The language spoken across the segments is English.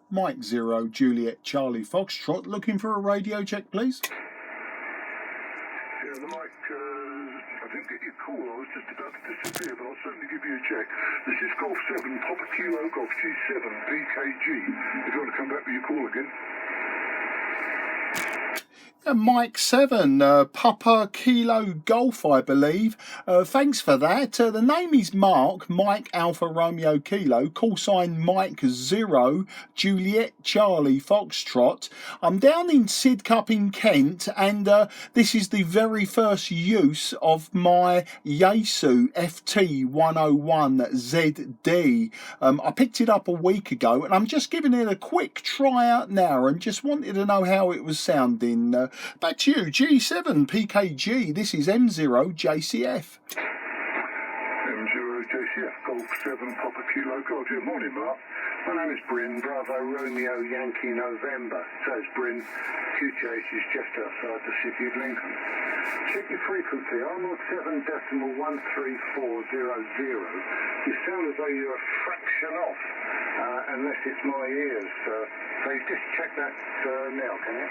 Mike 0 Juliet Charlie Foxtrot, looking for a radio check, please. Yeah, Mike, I didn't get your call. I was just about to disappear, but I'll certainly give you a check. This is Golf 7, Papa Kilo Golf G7 PKG. If you want to come back with your call again. Mike 7, Papa Kilo Golf, I believe. Thanks for that. The name is Mark, Mike Alpha Romeo Kilo, call sign Mike 0, Juliet Charlie Foxtrot. I'm down in Sidcup in Kent, and this is the very first use of my Yaesu FT-101ZD. I picked it up a week ago, and I'm just giving it a quick try out now, and just wanted to know how it was sounding. Back to you, G7 PKG. This is M0 JCF. M0 JCF, Golf 7, Papa Kilo Golf. Good morning, Mark. My name is Bryn, Bravo Romeo Yankee November. So it's Bryn. QTH is just outside the city of Lincoln. Check your frequency. I'm on 7.13400. You sound as though you're a fraction off, unless it's my ears. So you just check that now, can you?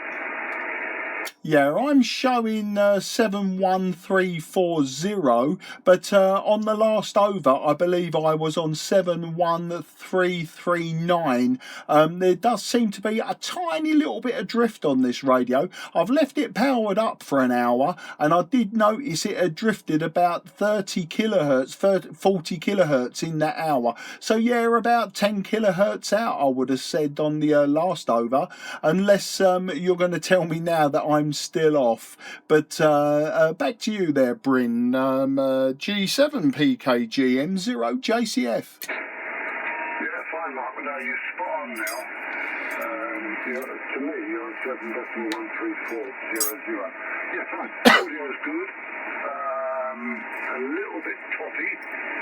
Yeah, I'm showing 71340, but on the last over, I believe I was on 71339. There does seem to be a tiny little bit of drift on this radio. I've left it powered up for an hour, and I did notice it had drifted about 30 kilohertz, 40 kilohertz in that hour. So yeah, about 10 kilohertz out, I would have said on the last over, unless you're going to tell me now that I'm still off. But back to you there, Bryn. G7 PKG M0 JCF. Yeah, fine, Mark. No, you're spot on now. To me, you're on 7.13400. Yeah, fine. Audio's good. A little bit toppy,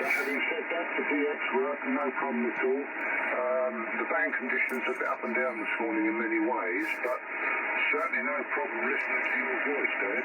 but having said that, the DX work, no problem at all. The band conditions are a bit up and down this morning in many ways, but certainly no problem listening to your voice, Dad.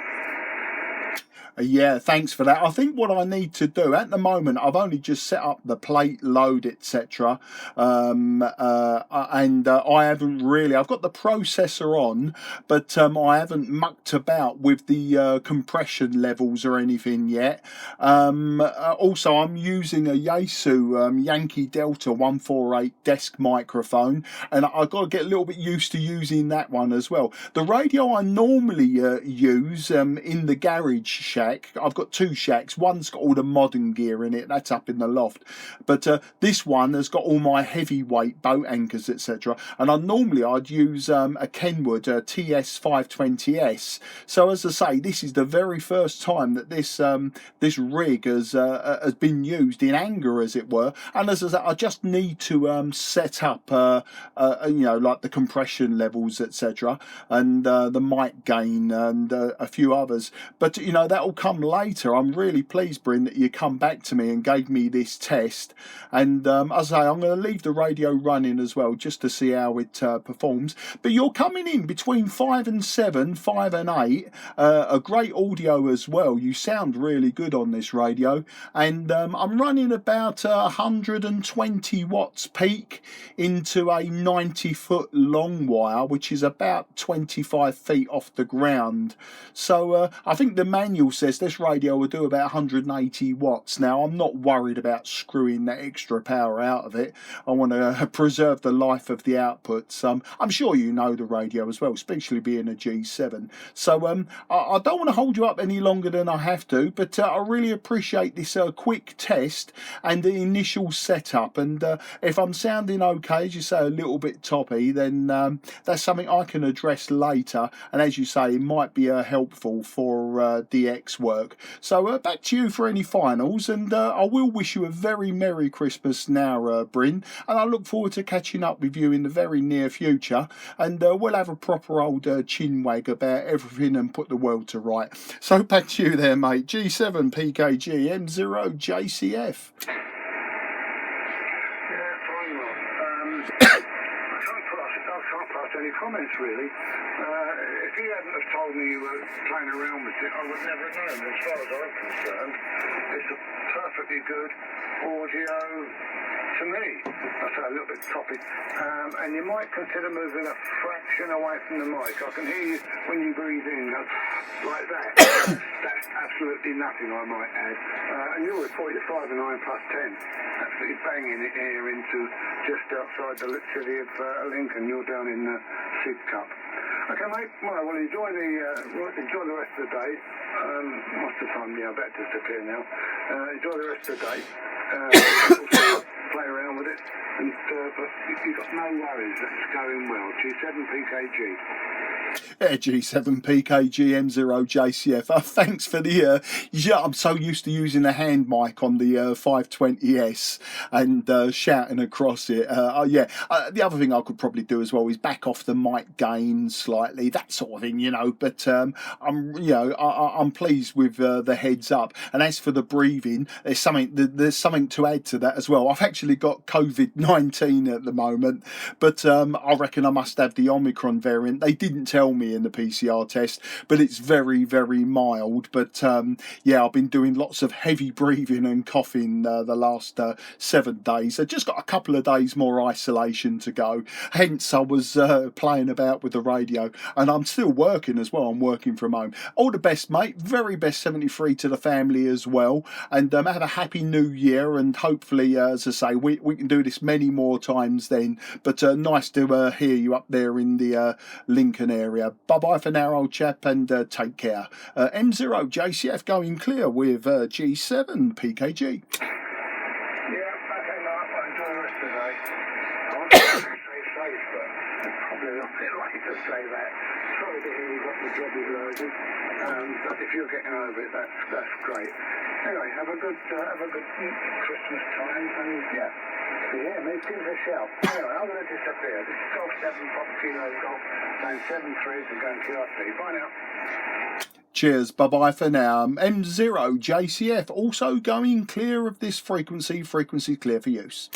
Yeah, thanks for that. I think what I need to do at the moment, I've only just set up the plate load, etc. And I haven't really, I've got the processor on, but I haven't mucked about with the compression levels or anything yet. Also, I'm using a Yaesu Yankee Delta 148 desk microphone, and I've got to get a little bit used to using that one as well. The radio I normally use in the garage shack, I've got two shacks. One's got all the modern gear in it, that's up in the loft, but this one has got all my heavyweight boat anchors, etc. And I'd use a Kenwood TS520S. So as I say, this is the very first time that this rig has been used in anger, as it were. And as I say, I just need to set up like the compression levels, etc., and the mic gain and a few others. But that'll come later. I'm really pleased, Bryn, that you come back to me and gave me this test. And as I say, I'm going to leave the radio running as well, just to see how it performs. But you're coming in between 5 and 7, 5 and 8. A great audio as well. You sound really good on this radio. And I'm running about 120 watts peak into a 90-foot long wire, which is about 25 feet off the ground. So I think the manual says this radio will do about 180 watts. Now, I'm not worried about screwing that extra power out of it. I want to preserve the life of the outputs. I'm sure you know the radio as well, especially being a G7. So I don't want to hold you up any longer than I have to, but I really appreciate this quick test and the initial setup. And if I'm sounding okay, as you say, a little bit toppy, then that's something I can address later. And as you say, it might be helpful for DX work. So back to you for any finals, and I will wish you a very Merry Christmas now, Bryn, and I look forward to catching up with you in the very near future, and we'll have a proper old chinwag about everything and put the world to right. So back to you there, mate. G7 PKG M0 JCF. Any comments really. If you hadn't have told me you were playing around with it, I would never have known. As far as I'm concerned, it's a perfectly good audio to me. I say a little bit toppy. And you might consider moving a fraction away from the mic. I can hear you when you breathe in, go like that. That's absolutely nothing, I might add. And you're at 45 and 9 plus 10. Absolutely banging it here into just outside the city of Lincoln. You're down in Sid Cup. Okay, mate. Well, enjoy the rest of the day. What's the time? Yeah, I better disappear now. Enjoy the rest of the day. Play around with it, and but you've got no worries. That's going well. G7 PKG. Yeah, G7 PKG M0JCF. Thanks for the yeah, I'm so used to using a hand mic on the 520S and shouting across it. Yeah, the other thing I could probably do as well is back off the mic gain slightly, that sort of thing, you know. But I'm pleased with the heads up. And as for the breathing, there's something to add to that as well. I've actually got COVID-19 at the moment, but I reckon I must have the Omicron variant. They didn't tell me in the PCR test, but it's very, very mild. But yeah, I've been doing lots of heavy breathing and coughing the last 7 days. I've just got a couple of days more isolation to go. Hence, I was playing about with the radio, and I'm still working as well. I'm working from home. All the best, mate. Very best 73 to the family as well. And have a happy new year. And hopefully, as I say, we can do this many more times then. But nice to hear you up there in the Lincoln area. Bye-bye for now, old chap, and take care. M0JCF going clear with G7 PKG. Yeah, okay, no, I'll enjoy the rest of the day. I want to say safe, but probably not a bit late to say that. Sorry to hear you got the job allergic, but if you're getting over it, that's great. Anyway, have a good Christmas time, and yeah, mate, give us a shout. Anyway, I'm going to disappear. This is Golf 7 Pop Kilo Golf, going 7 threes and going QRT. Bye now. Cheers, bye-bye for now. M0JCF also going clear of this frequency clear for use.